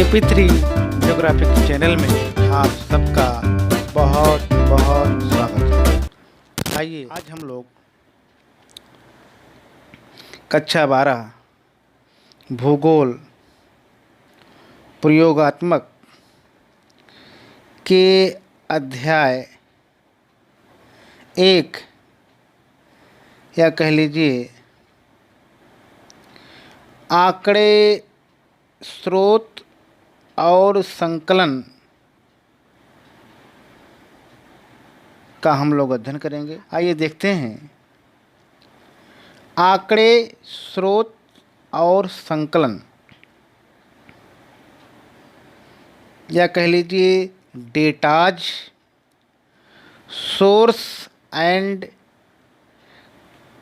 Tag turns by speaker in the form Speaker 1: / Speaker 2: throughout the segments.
Speaker 1: KP3 geographic channel में आप सबका बहुत बहुत स्वागत है। आइए आज हम लोग कक्षा 12 भूगोल प्रयोगात्मक के अध्याय 1 या कह लीजिए आंकड़े स्रोत और संकलन का हम लोग अध्ययन करेंगे। आइए देखते हैं आंकड़े स्रोत और संकलन या कह लीजिए डेटाज, सोर्स एंड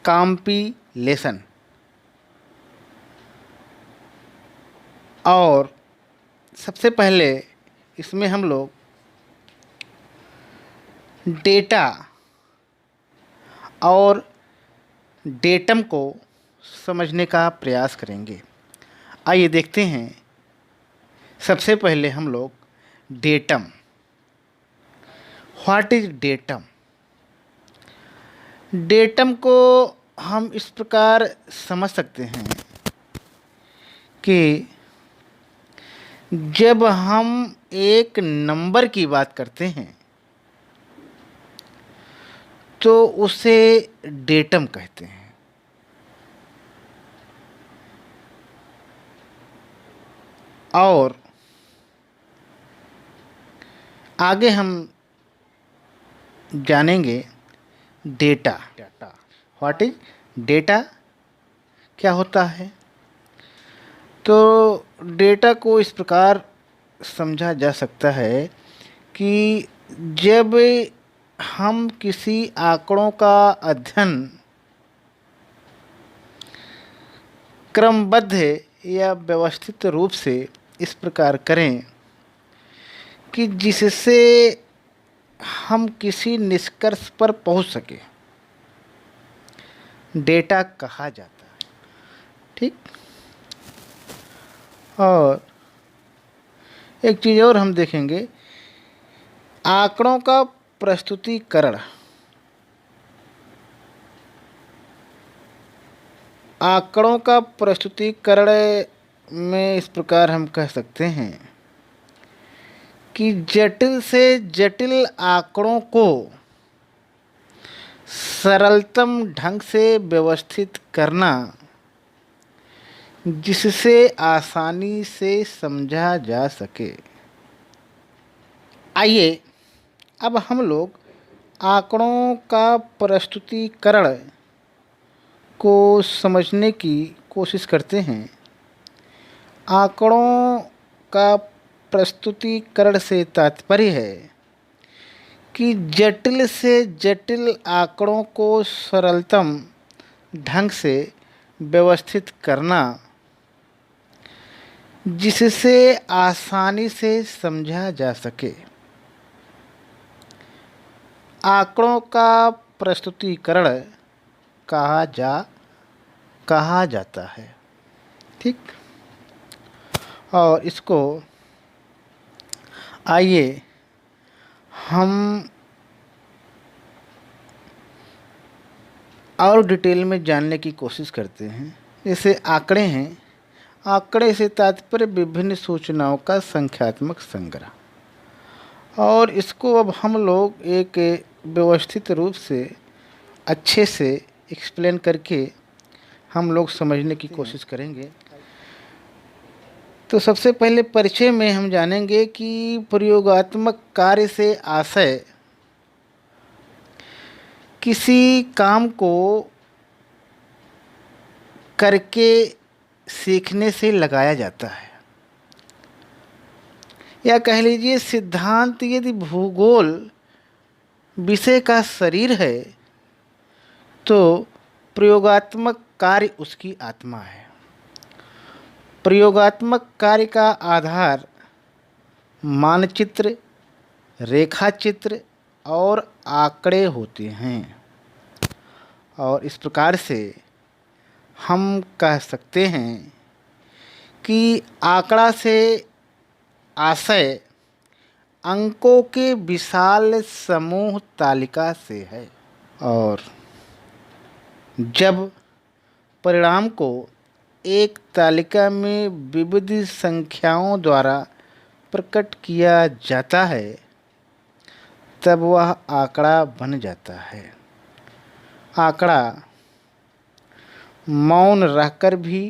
Speaker 1: कंपाइलेशन। और सबसे पहले इसमें हम लोग डेटा और डेटम को समझने का प्रयास करेंगे। आइए देखते हैं। सबसे पहले हम लोग datum. What is datum? Datum को हम इस प्रकार समझ सकते हैं कि जब हम एक नंबर की बात करते हैं तो उसे डेटम कहते हैं। और आगे हम जानेंगे डेटा। What is data? क्या होता है? तो डेटा को इस प्रकार समझा जा सकता है कि जब हम किसी आंकड़ों का अध्ययन क्रमबद्ध या व्यवस्थित रूप से इस प्रकार करें कि जिससे हम किसी निष्कर्ष पर पहुंच सके, डेटा कहा जाता है। ठीक। और एक चीज़ और हम देखेंगे, आंकड़ों का प्रस्तुतिकरण। आंकड़ों का प्रस्तुतिकरण में इस प्रकार हम कह सकते हैं कि जटिल से जटिल आंकड़ों को सरलतम ढंग से व्यवस्थित करना जिससे आसानी से समझा जा सके। आइए अब हम लोग आंकड़ों का प्रस्तुतिकरण को समझने की कोशिश करते हैं। आंकड़ों का प्रस्तुतिकरण से तात्पर्य है कि जटिल से जटिल आंकड़ों को सरलतम ढंग से व्यवस्थित करना जिससे आसानी से समझा जा सके। आंकड़ों का प्रस्तुतिकरण कहा जाता है। ठीक। और इसको आइए हम और डिटेल में जानने की कोशिश करते हैं। जैसे आंकड़े हैं, आंकड़े से तात्पर्य विभिन्न सूचनाओं का संख्यात्मक संग्रह। और इसको अब हम लोग एक व्यवस्थित रूप से अच्छे से एक्सप्लेन करके हम लोग समझने की कोशिश करेंगे। तो सबसे पहले परिचय में हम जानेंगे कि प्रयोगात्मक कार्य से आशय किसी काम को करके सीखने से लगाया जाता है, या कह लीजिए सिद्धांत यदि भूगोल विषय का शरीर है तो प्रयोगात्मक कार्य उसकी आत्मा है। प्रयोगात्मक कार्य का आधार मानचित्र, रेखाचित्र और आंकड़े होते हैं। और इस प्रकार से हम कह सकते हैं कि आंकड़ा से आशय अंकों के विशाल समूह तालिका से है, और जब परिणाम को एक तालिका में विविध संख्याओं द्वारा प्रकट किया जाता है तब वह आंकड़ा बन जाता है। आंकड़ा मौन रहकर भी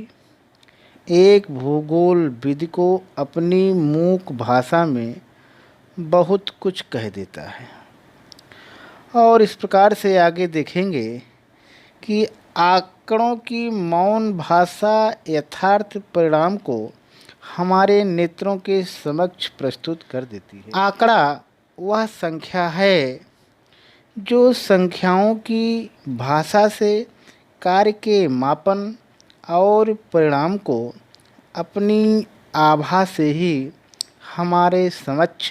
Speaker 1: एक भूगोलविद को अपनी मूक भाषा में बहुत कुछ कह देता है। और इस प्रकार से आगे देखेंगे कि आंकड़ों की मौन भाषा यथार्थ परिणाम को हमारे नेत्रों के समक्ष प्रस्तुत कर देती है। आंकड़ा वह संख्या है जो संख्याओं की भाषा से कार्य के मापन और परिणाम को अपनी आभा से ही हमारे समक्ष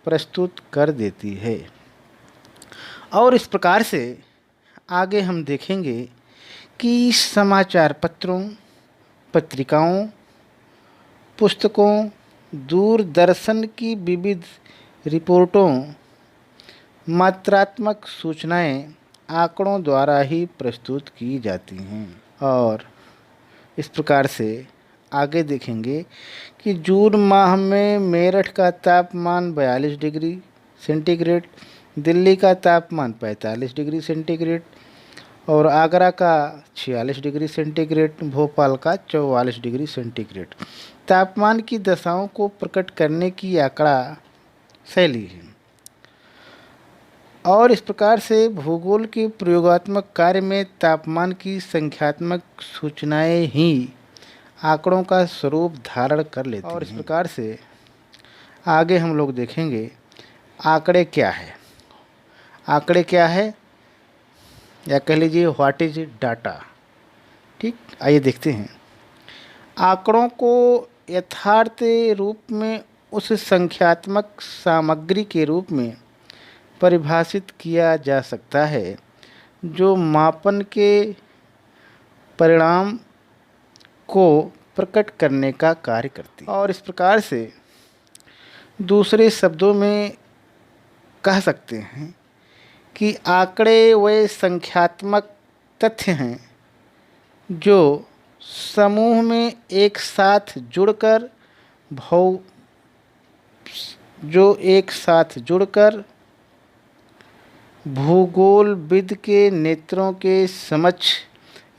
Speaker 1: प्रस्तुत कर देती है। और इस प्रकार से आगे हम देखेंगे कि समाचार पत्रों, पत्रिकाओं, पुस्तकों, दूरदर्शन की विविध रिपोर्टों, मात्रात्मक सूचनाएं आंकड़ों द्वारा ही प्रस्तुत की जाती हैं। और इस प्रकार से आगे देखेंगे कि जून माह में मेरठ का तापमान 42 डिग्री सेंटीग्रेड, दिल्ली का तापमान 45 डिग्री सेंटीग्रेड और आगरा का 46 डिग्री सेंटीग्रेड, भोपाल का 44 डिग्री सेंटीग्रेड तापमान की दशाओं को प्रकट करने की आंकड़ा शैली है। और इस प्रकार से भूगोल के प्रयोगात्मक कार्य में तापमान की संख्यात्मक सूचनाएं ही आंकड़ों का स्वरूप धारण कर लेती हैं। और इस प्रकार से आगे हम लोग देखेंगे आंकड़े क्या है। आंकड़े क्या है, या कह लीजिए व्हाट इज डाटा। ठीक, आइए देखते हैं। आंकड़ों को यथार्थ रूप में उस संख्यात्मक सामग्री के रूप में परिभाषित किया जा सकता है जो मापन के परिणाम को प्रकट करने का कार्य करती है। और इस प्रकार से दूसरे शब्दों में कह सकते हैं कि आंकड़े वे संख्यात्मक तथ्य हैं जो समूह में एक साथ जुड़कर भूगोलविद के नेत्रों के समक्ष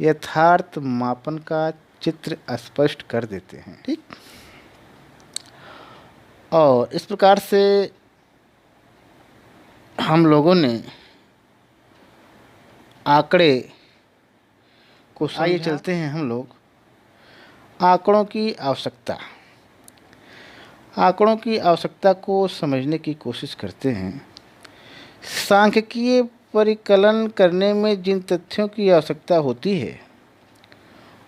Speaker 1: यथार्थ मापन का चित्र स्पष्ट कर देते हैं। ठीक, और इस प्रकार से हम लोगों ने आंकड़े को आइए चलते हैं हम लोग आंकड़ों की आवश्यकता। आंकड़ों की आवश्यकता को समझने की कोशिश करते हैं। सांख्यिकीय परिकलन करने में जिन तथ्यों की आवश्यकता होती है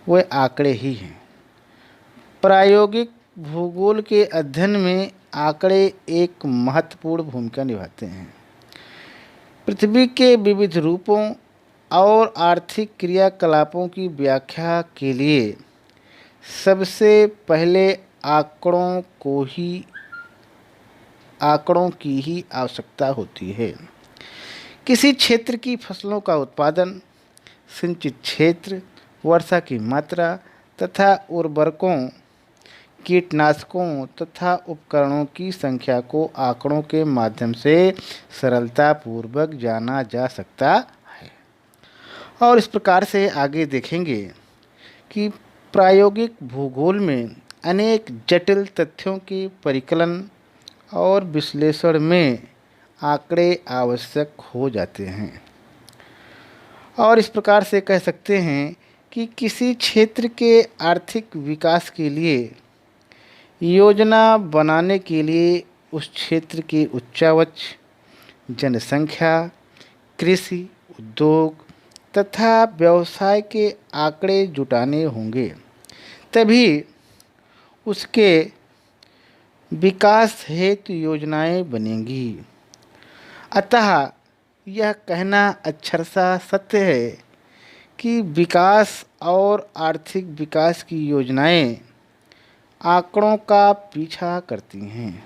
Speaker 1: वे आंकड़े ही हैं। प्रायोगिक भूगोल के अध्ययन में आंकड़े एक महत्वपूर्ण भूमिका निभाते हैं। पृथ्वी के विविध रूपों और आर्थिक क्रियाकलापों की व्याख्या के लिए सबसे पहले आंकड़ों की ही आवश्यकता होती है। किसी क्षेत्र की फसलों का उत्पादन, सिंचित क्षेत्र, वर्षा की मात्रा तथा उर्वरकों, कीटनाशकों तथा उपकरणों की संख्या को आंकड़ों के माध्यम से सरलतापूर्वक जाना जा सकता है। और इस प्रकार से आगे देखेंगे कि प्रायोगिक भूगोल में अनेक जटिल तथ्यों के परिकलन और विश्लेषण में आंकड़े आवश्यक हो जाते हैं। और इस प्रकार से कह सकते हैं कि किसी क्षेत्र के आर्थिक विकास के लिए योजना बनाने के लिए उस क्षेत्र के उच्चावच जनसंख्या, कृषि, उद्योग तथा व्यवसाय के आंकड़े जुटाने होंगे, तभी उसके विकास हेतु योजनाएं बनेंगी। अतः यह कहना अक्षरशः सत्य है कि विकास और आर्थिक विकास की योजनाएं आंकड़ों का पीछा करती हैं।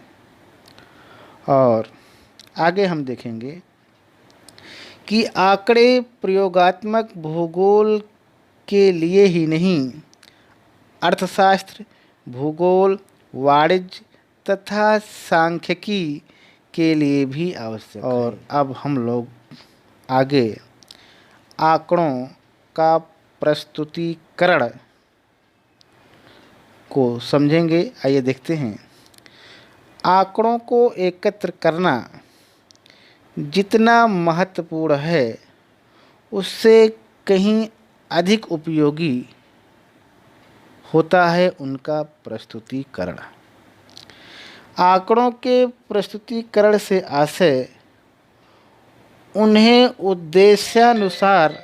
Speaker 1: और आगे हम देखेंगे कि आंकड़े प्रयोगात्मक भूगोल के लिए ही नहीं, अर्थशास्त्र, भूगोल, वाणिज्य तथा सांख्यिकी के लिए भी आवश्यक है। और अब हम लोग आगे आंकड़ों का प्रस्तुतिकरण को समझेंगे। आइए देखते हैं। आंकड़ों को एकत्र करना जितना महत्वपूर्ण है, उससे कहीं अधिक उपयोगी होता है उनका प्रस्तुतिकरण। आंकड़ों के प्रस्तुतिकरण से आशय उन्हें उद्देश्यानुसार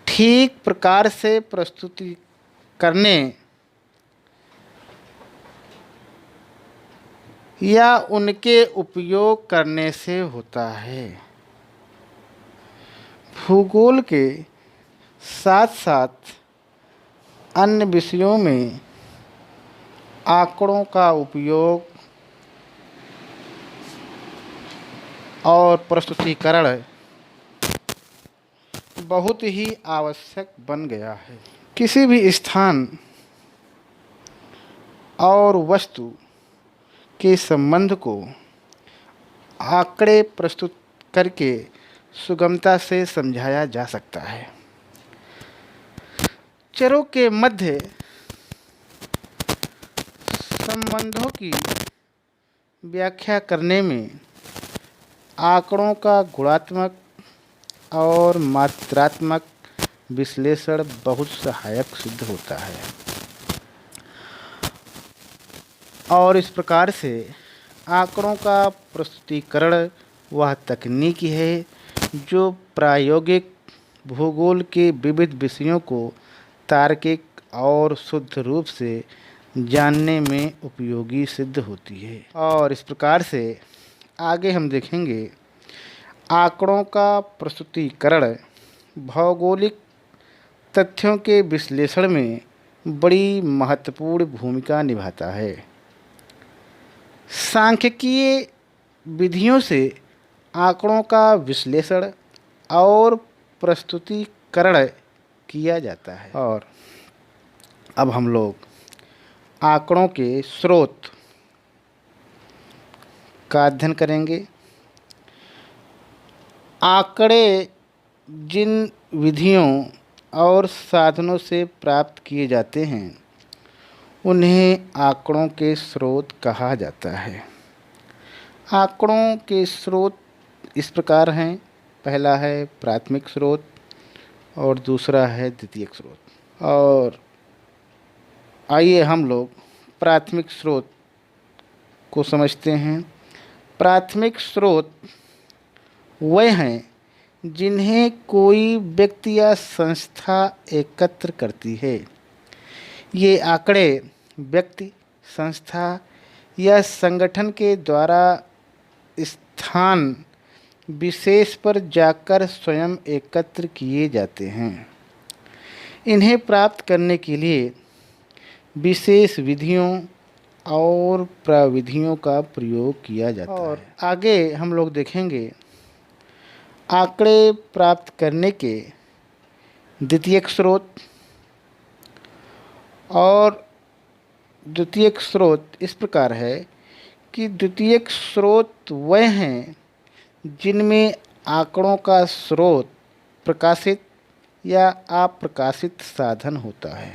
Speaker 1: ठीक प्रकार से प्रस्तुति करने या उनके उपयोग करने से होता है। भूगोल के साथ साथ अन्य विषयों में आंकड़ों का उपयोग और प्रस्तुतिकरण बहुत ही आवश्यक बन गया है। किसी भी स्थान और वस्तु के संबंध को आंकड़े प्रस्तुत करके सुगमता से समझाया जा सकता है। चरों के मध्य संबंधों की व्याख्या करने में आंकड़ों का गुणात्मक और मात्रात्मक विश्लेषण बहुत सहायक सिद्ध होता है। और इस प्रकार से आंकड़ों का प्रस्तुतिकरण वह तकनीक है जो प्रायोगिक भूगोल के विविध विषयों को तार्किक और शुद्ध रूप से जानने में उपयोगी सिद्ध होती है। और इस प्रकार से आगे हम देखेंगे आंकड़ों का प्रस्तुतिकरण भौगोलिक तथ्यों के विश्लेषण में बड़ी महत्वपूर्ण भूमिका निभाता है। सांख्यिकीय विधियों से आंकड़ों का विश्लेषण और प्रस्तुतिकरण किया जाता है। और अब हम लोग आंकड़ों के स्रोत का अध्ययन करेंगे। आंकड़े जिन विधियों और साधनों से प्राप्त किए जाते हैं उन्हें आंकड़ों के स्रोत कहा जाता है। आंकड़ों के स्रोत इस प्रकार हैं। पहला है प्राथमिक स्रोत और दूसरा है द्वितीयक स्रोत। और आइए हम लोग प्राथमिक स्रोत को समझते हैं। प्राथमिक स्रोत वे हैं जिन्हें कोई व्यक्ति या संस्था एकत्र करती है। ये आंकड़े व्यक्ति, संस्था या संगठन के द्वारा स्थान विशेष पर जाकर स्वयं एकत्र किए जाते हैं। इन्हें प्राप्त करने के लिए विशेष विधियों और प्रविधियों का प्रयोग किया जाता है। और आगे हम लोग देखेंगे आंकड़े प्राप्त करने के द्वितीयक स्रोत। और द्वितीयक स्रोत इस प्रकार है कि द्वितीयक स्रोत वह हैं जिनमें आंकड़ों का स्रोत प्रकाशित या अप्रकाशित साधन होता है।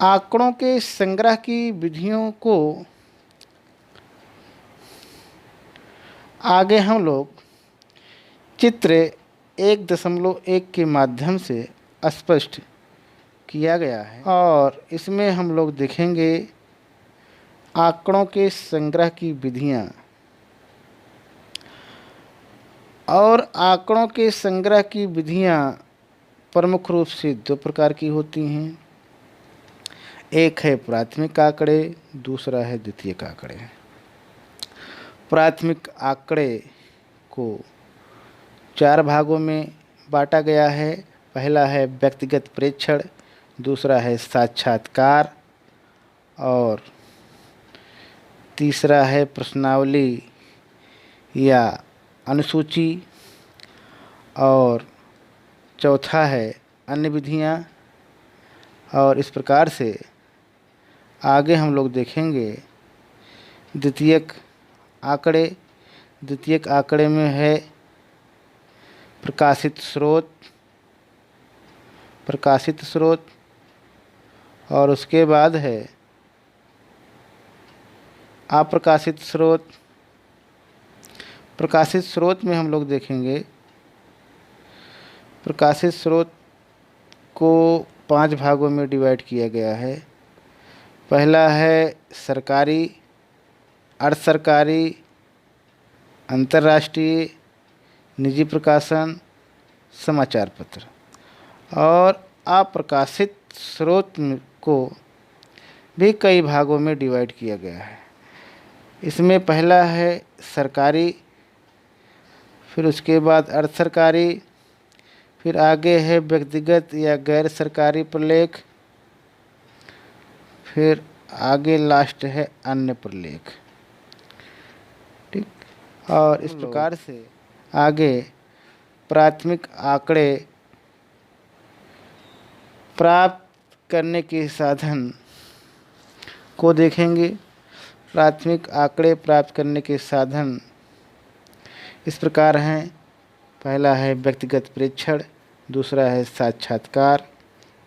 Speaker 1: आंकड़ों के संग्रह की विधियों को आगे हम लोग चित्र 1.1 के माध्यम से स्पष्ट किया गया है। और इसमें हम लोग देखेंगे आंकड़ों के संग्रह की विधियां। और आंकड़ों के संग्रह की विधियां प्रमुख रूप से दो प्रकार की होती हैं। एक है प्राथमिक आंकड़े, दूसरा है द्वितीयक आंकड़े। प्राथमिक आंकड़े को 4 भागों में बांटा गया है। पहला है व्यक्तिगत प्रेक्षण, दूसरा है साक्षात्कार और तीसरा है प्रश्नावली या अनुसूची, और चौथा है अन्य विधियाँ। और इस प्रकार से आगे हम लोग देखेंगे द्वितीयक आंकड़े। द्वितीयक आंकड़े में है प्रकाशित स्रोत, प्रकाशित स्रोत, और उसके बाद है अप्रकाशित स्रोत। प्रकाशित स्रोत में हम लोग देखेंगे प्रकाशित स्रोत को 5 भागों में डिवाइड किया गया है। पहला है सरकारी, अर्ध सरकारी, अंतर्राष्ट्रीय, निजी प्रकाशन, समाचार पत्र। और अप्रकाशित स्रोत को भी कई भागों में डिवाइड किया गया है। इसमें पहला है सरकारी, फिर उसके बाद अर्ध सरकारी, फिर आगे है व्यक्तिगत या गैर सरकारी प्रलेख, फिर आगे लास्ट है अन्य प्रलेख। ठीक, और इस प्रकार से आगे प्राथमिक आंकड़े प्राप्त करने के साधन को देखेंगे। प्राथमिक आंकड़े प्राप्त करने के साधन इस प्रकार हैं। पहला है व्यक्तिगत प्रेक्षण, दूसरा है साक्षात्कार,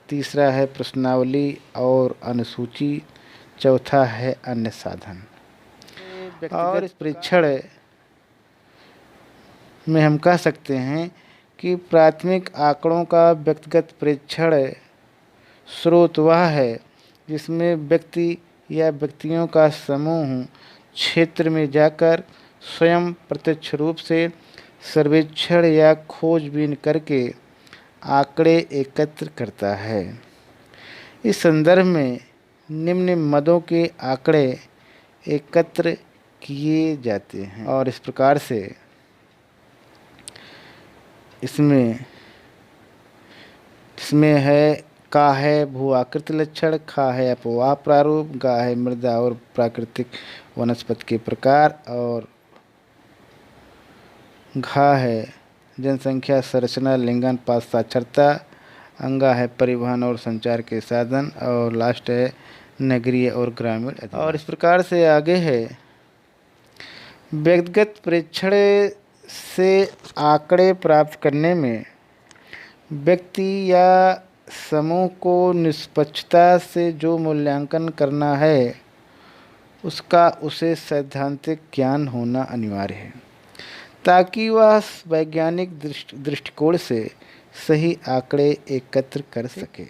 Speaker 1: तीसरा है प्रश्नावली और अनुसूची, चौथा है अन्य साधन। और इस प्रेक्षण में हम कह सकते हैं कि प्राथमिक आंकड़ों का व्यक्तिगत प्रेक्षण स्रोत वह है जिसमें व्यक्ति या व्यक्तियों का समूह क्षेत्र में जाकर स्वयं प्रत्यक्ष रूप से सर्वेक्षण या खोजबीन करके आंकड़े एकत्र करता है। इस संदर्भ में निम्न मदों के आंकड़े एकत्र किए जाते हैं, और इस प्रकार से इसमें है का है भू आकृति लक्षण, खा है अपवाह प्रारूप, गा है मृदा और प्राकृतिक वनस्पति के प्रकार, और घा है जनसंख्या, संरचना, लिंगानुपात, साक्षरता, अंगा है परिवहन और संचार के साधन, और लास्ट है नगरीय और ग्रामीण अधिवास। और इस प्रकार से आगे है व्यक्तिगत प्रेक्षण से आंकड़े प्राप्त करने में व्यक्ति या समूह को निष्पक्षता से जो मूल्यांकन करना है उसका उसे सैद्धांतिक ज्ञान होना अनिवार्य है, ताकि वह वैज्ञानिक दृष्टिकोण से सही आंकड़े एकत्र कर सके।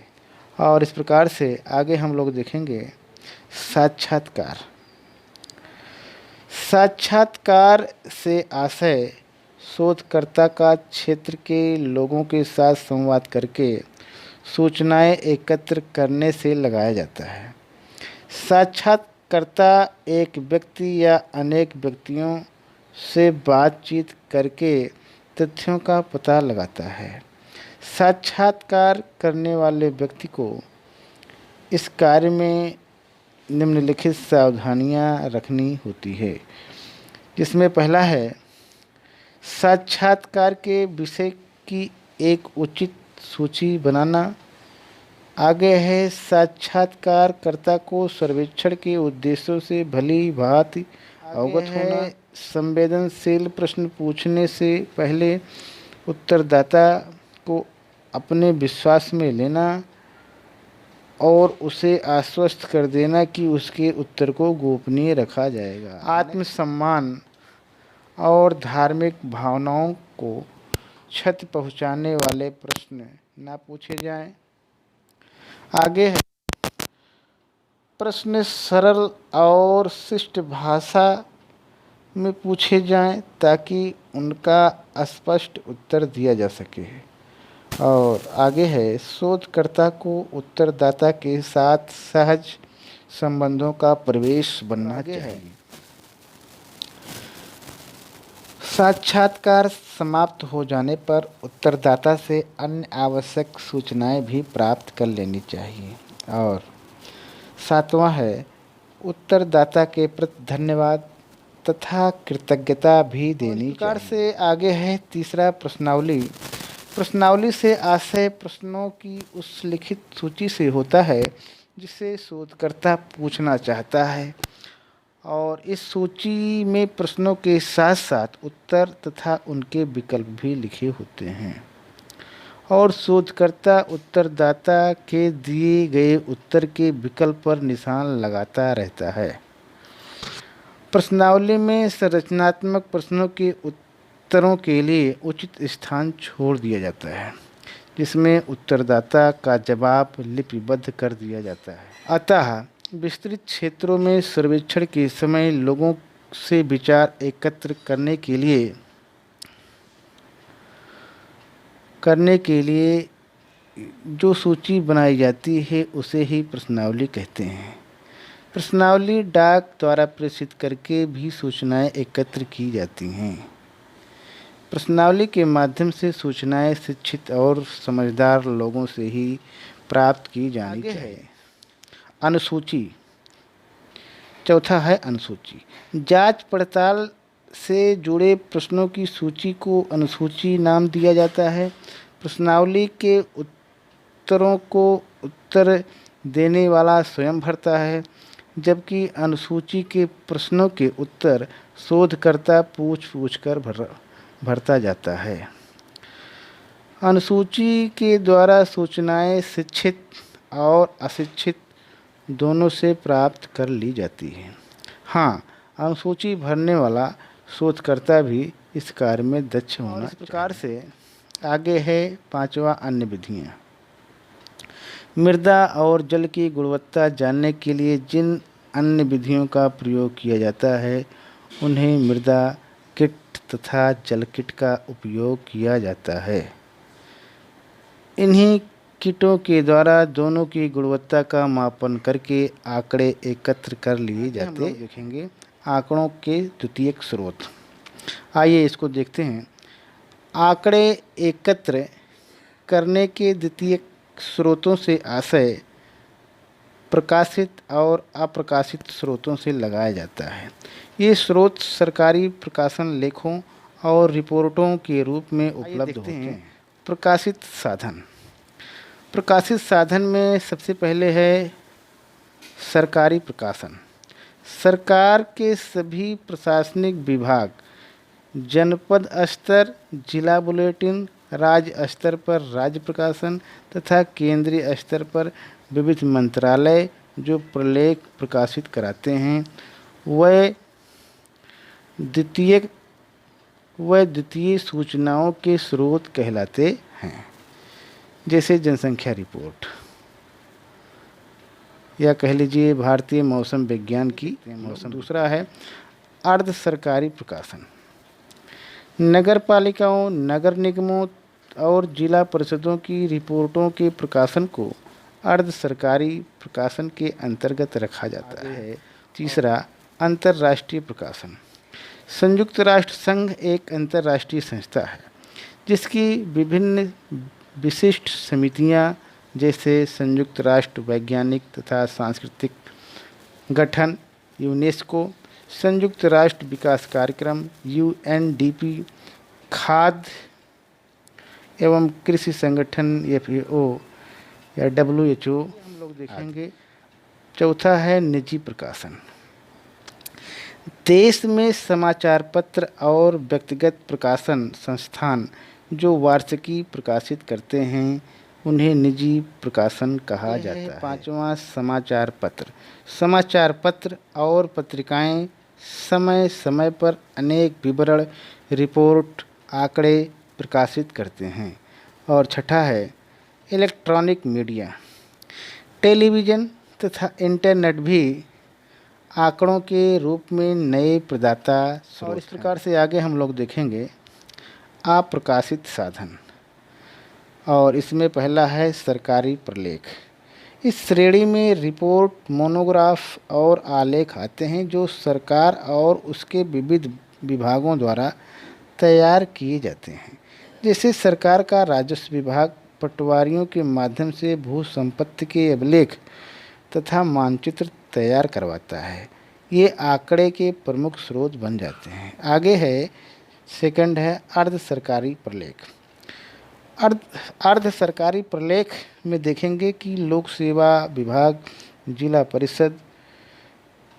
Speaker 1: और इस प्रकार से आगे हम लोग देखेंगे साक्षात्कार। साक्षात्कार से आशय शोधकर्ता का क्षेत्र के लोगों के साथ संवाद करके सूचनाएं एकत्र करने से लगाया जाता है। साक्षात्कर्ता एक व्यक्ति या अनेक व्यक्तियों से बातचीत करके तथ्यों का पता लगाता है। साक्षात्कार करने वाले व्यक्ति को इस कार्य में निम्नलिखित सावधानियां रखनी होती है, जिसमें पहला है साक्षात्कार के विषय की एक उचित सूची बनाना। आगे है साक्षात्कारकर्ता को सर्वेक्षण के उद्देश्यों से भली भांति अवगत होना। संवेदनशील प्रश्न पूछने से पहले उत्तरदाता को अपने विश्वास में लेना और उसे आश्वस्त कर देना कि उसके उत्तर को गोपनीय रखा जाएगा। आत्मसम्मान और धार्मिक भावनाओं को क्षति पहुंचाने वाले प्रश्न ना पूछे जाएं। आगे है प्रश्न सरल और शिष्ट भाषा में पूछे जाएं ताकि उनका स्पष्ट उत्तर दिया जा सके। और आगे है शोधकर्ता को उत्तरदाता के साथ सहज संबंधों का प्रवेश बनना चाहिए। साक्षात्कार समाप्त हो जाने पर उत्तरदाता से अन्य आवश्यक सूचनाएं भी प्राप्त कर लेनी चाहिए। और सातवां है उत्तरदाता के प्रति धन्यवाद तथा कृतज्ञता भी देनी चाहिए। से आगे है तीसरा प्रश्नावली। प्रश्नावली से आशय प्रश्नों की उस लिखित सूची से होता है जिसे शोधकर्ता पूछना चाहता है, और इस सूची में प्रश्नों के साथ साथ उत्तर तथा उनके विकल्प भी लिखे होते हैं, और शोधकर्ता उत्तरदाता के दिए गए उत्तर के विकल्प पर निशान लगाता रहता है। प्रश्नावली में संरचनात्मक प्रश्नों के उत्तरों के लिए उचित स्थान छोड़ दिया जाता है, जिसमें उत्तरदाता का जवाब लिपिबद्ध कर दिया जाता है। अतः विस्तृत क्षेत्रों में सर्वेक्षण के समय लोगों से विचार एकत्र करने के लिए जो सूची बनाई जाती है उसे ही प्रश्नावली कहते हैं। प्रश्नावली डाक द्वारा प्रेषित करके भी सूचनाएं एकत्र की जाती हैं। प्रश्नावली के माध्यम से सूचनाएं शिक्षित और समझदार लोगों से ही प्राप्त की जानी चाहिए। अनुसूची। चौथा है अनुसूची। जांच पड़ताल से जुड़े प्रश्नों की सूची को अनुसूची नाम दिया जाता है। प्रश्नावली के उत्तरों को उत्तर देने वाला स्वयं भरता है, जबकि अनुसूची के प्रश्नों के उत्तर शोधकर्ता पूछ कर भरता जाता है। अनुसूची के द्वारा सूचनाएं शिक्षित और अशिक्षित दोनों से प्राप्त कर ली जाती है। हाँ, अनुसूची भरने वाला शोधकर्ता भी इस कार्य में दक्ष होना चाहिए। इस प्रकार से आगे है पांचवा अन्य विधियाँ। मृदा और जल की गुणवत्ता जानने के लिए जिन अन्य विधियों का प्रयोग किया जाता है उन्हें मृदा किट तथा जल किट का उपयोग किया जाता है। इन्हीं किटों के द्वारा दोनों की गुणवत्ता का मापन करके आंकड़े एकत्र कर लिए जाते हैं। देखेंगे आंकड़ों के द्वितीयक स्रोत। आइए इसको देखते हैं। आंकड़े एकत्र करने के द्वितीयक स्रोतों से आशय प्रकाशित और अप्रकाशित स्रोतों से लगाया जाता है। ये स्रोत सरकारी प्रकाशन लेखों और रिपोर्टों के रूप में उपलब्ध होते हैं। प्रकाशित साधन। प्रकाशित साधन में सबसे पहले है सरकारी प्रकाशन। सरकार के सभी प्रशासनिक विभाग, जनपद स्तर जिला बुलेटिन, राज्य स्तर पर राज्य प्रकाशन तथा केंद्रीय स्तर पर विविध मंत्रालय जो प्रलेख प्रकाशित कराते हैं वह द्वितीय सूचनाओं के स्रोत कहलाते हैं, जैसे जनसंख्या रिपोर्ट या कह लीजिए भारतीय मौसम विज्ञान की मौसम। दूसरा है अर्ध सरकारी प्रकाशन। नगर पालिकाओं, नगर निगमों और जिला परिषदों की रिपोर्टों के प्रकाशन को अर्ध सरकारी प्रकाशन के अंतर्गत रखा जाता है। तीसरा अंतर्राष्ट्रीय प्रकाशन। संयुक्त राष्ट्र संघ एक अंतर्राष्ट्रीय संस्था है जिसकी विभिन्न विशिष्ट समितियां जैसे संयुक्त राष्ट्र वैज्ञानिक तथा सांस्कृतिक गठन यूनेस्को, संयुक्त राष्ट्र विकास कार्यक्रम UNDP, खाद्य एवं कृषि संगठन FAO या WHO हम लोग देखेंगे। चौथा है निजी प्रकाशन। देश में समाचार पत्र और व्यक्तिगत प्रकाशन संस्थान जो वार्षिकी प्रकाशित करते हैं उन्हें निजी प्रकाशन कहा जाता है। पांचवा समाचार पत्र। समाचार पत्र और पत्रिकाएं समय समय पर अनेक विवरण, रिपोर्ट, आंकड़े प्रकाशित करते हैं। और छठा है इलेक्ट्रॉनिक मीडिया। टेलीविज़न तथा इंटरनेट भी आंकड़ों के रूप में नए प्रदाता स्रोत। और इस प्रकार से आगे हम लोग देखेंगे अप्रकाशित साधन, और इसमें पहला है सरकारी प्रलेख। इस श्रेणी में रिपोर्ट, मोनोग्राफ और आलेख आते हैं जो सरकार और उसके विविध विभागों द्वारा तैयार किए जाते हैं। जैसे सरकार का राजस्व विभाग पटवारियों के माध्यम से भू संपत्ति के अभिलेख तथा मानचित्र तैयार करवाता है। ये आंकड़े के प्रमुख स्रोत बन जाते हैं। आगे है, सेकंड है अर्ध सरकारी प्रलेख। अर्ध सरकारी प्रलेख में देखेंगे कि लोक सेवा विभाग, जिला परिषद,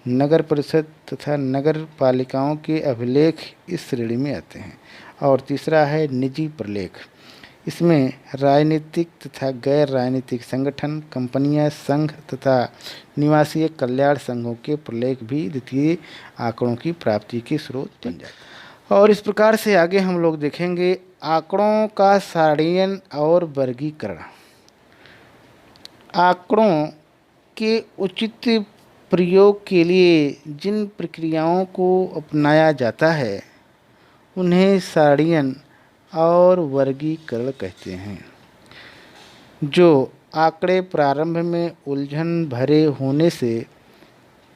Speaker 1: नगर परिषद तथा नगर पालिकाओं के अभिलेख इस श्रेणी में आते हैं। और तीसरा है निजी प्रलेख। इसमें राजनीतिक तथा गैर राजनीतिक संगठन, कंपनियां, संघ तथा निवासीय कल्याण संघों के प्रलेख भी द्वितीय आंकड़ों की प्राप्ति के स्रोत बन जाते हैं। और इस प्रकार से आगे हम लोग देखेंगे आंकड़ों का सारणीयन और वर्गीकरण। आंकड़ों के उचित प्रयोग के लिए जिन प्रक्रियाओं को अपनाया जाता है उन्हें सारणीयन और वर्गीकरण कहते हैं। जो आंकड़े प्रारंभ में उलझन भरे होने से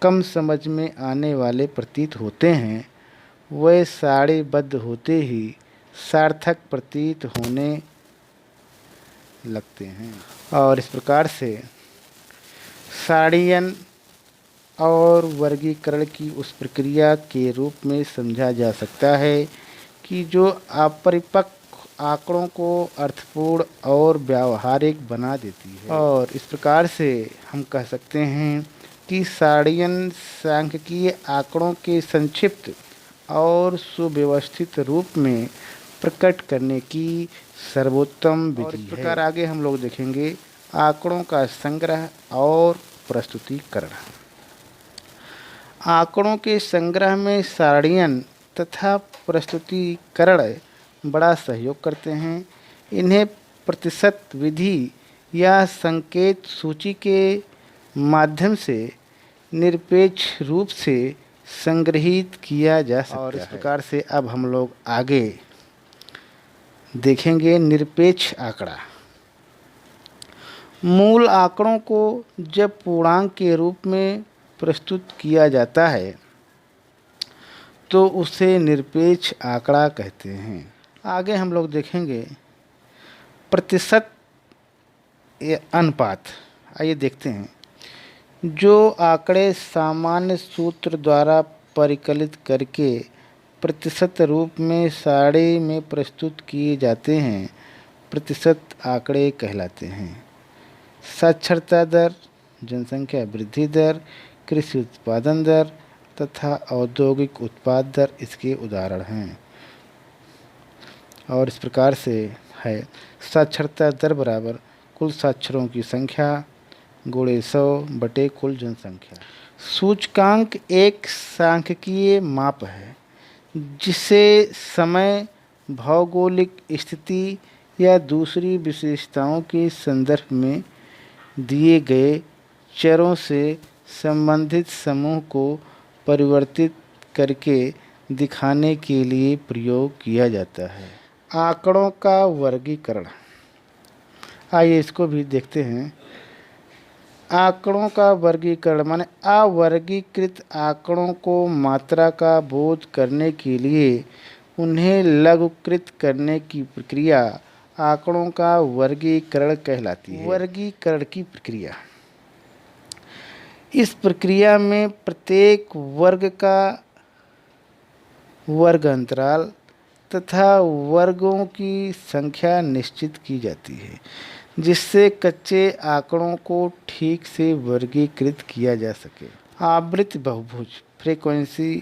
Speaker 1: कम समझ में आने वाले प्रतीत होते हैं, वे सारणीबद्ध होते ही सार्थक प्रतीत होने लगते हैं। और इस प्रकार से सारणीयन और वर्गीकरण की उस प्रक्रिया के रूप में समझा जा सकता है कि जो अपरिपक्व आंकड़ों को अर्थपूर्ण और व्यावहारिक बना देती है। और इस प्रकार से हम कह सकते हैं कि सारणीयन सांख्यिकीय आंकड़ों के संक्षिप्त और सुव्यवस्थित रूप में प्रकट करने की सर्वोत्तम विधि है। और इस प्रकार आगे हम लोग देखेंगे आंकड़ों का संग्रह और प्रस्तुतिकरण। आंकड़ों के संग्रह में सारणीयन तथा प्रस्तुतिकरण बड़ा सहयोग करते हैं। इन्हें प्रतिशत विधि या संकेत सूची के माध्यम से निरपेक्ष रूप से संग्रहित किया जा सकता है। और इस प्रकार से अब हम लोग आगे देखेंगे निरपेक्ष आंकड़ा। मूल आंकड़ों को जब पूर्णांक के रूप में प्रस्तुत किया जाता है तो उसे निरपेक्ष आंकड़ा कहते हैं। आगे हम लोग देखेंगे प्रतिशत या अनुपात। आइए देखते हैं। जो आंकड़े सामान्य सूत्र द्वारा परिकलित करके प्रतिशत रूप में सारणी में प्रस्तुत किए जाते हैं, प्रतिशत आंकड़े कहलाते हैं। साक्षरता दर, जनसंख्या वृद्धि दर, कृषि उत्पादन दर तथा औद्योगिक उत्पाद दर इसके उदाहरण हैं। और इस प्रकार से है, साक्षरता दर बराबर कुल साक्षरों की संख्या गुणे 100 बटे कुल जनसंख्या। सूचकांक एक सांख्यिकीय माप है जिसे समय, भौगोलिक स्थिति या दूसरी विशेषताओं के संदर्भ में दिए गए चरों से संबंधित समूह को परिवर्तित करके दिखाने के लिए प्रयोग किया जाता है। आंकड़ों का वर्गीकरण। आइए इसको भी देखते हैं। आंकड़ों का वर्गीकरण माने अवर्गीकृत आंकड़ों को मात्रा का बोध करने के लिए उन्हें लघुकृत करने की प्रक्रिया आंकड़ों का वर्गीकरण कहलाती है। वर्गीकरण की प्रक्रिया। इस प्रक्रिया में प्रत्येक वर्ग का वर्ग अंतराल तथा वर्गों की संख्या निश्चित की जाती है जिससे कच्चे आंकड़ों को ठीक से वर्गीकृत किया जा सके। आवृत्त बहुभुज, फ्रीक्वेंसी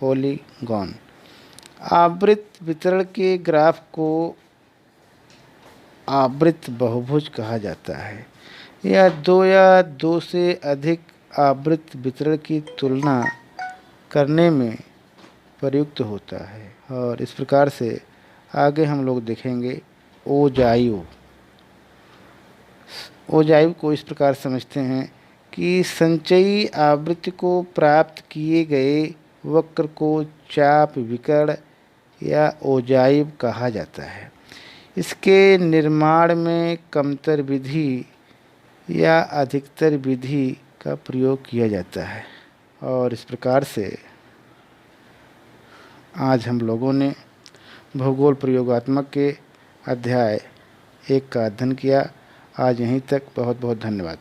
Speaker 1: पॉलीगॉन। आवृत्त वितरण के ग्राफ को आवृत्त बहुभुज कहा जाता है। यह दो या दो से अधिक आवृत्त वितरण की तुलना करने में प्रयुक्त होता है। और इस प्रकार से आगे हम लोग देखेंगे ओजाइव। ओजाइव को इस प्रकार समझते हैं कि संचयी आवृत्ति को प्राप्त किए गए वक्र को चाप विकर्ण या ओजाइव कहा जाता है। इसके निर्माण में कमतर विधि या अधिकतर विधि का प्रयोग किया जाता है। और इस प्रकार से आज हम लोगों ने भूगोल प्रयोगात्मक के अध्याय 1 का अध्ययन किया। आज यहीं तक। बहुत बहुत धन्यवाद।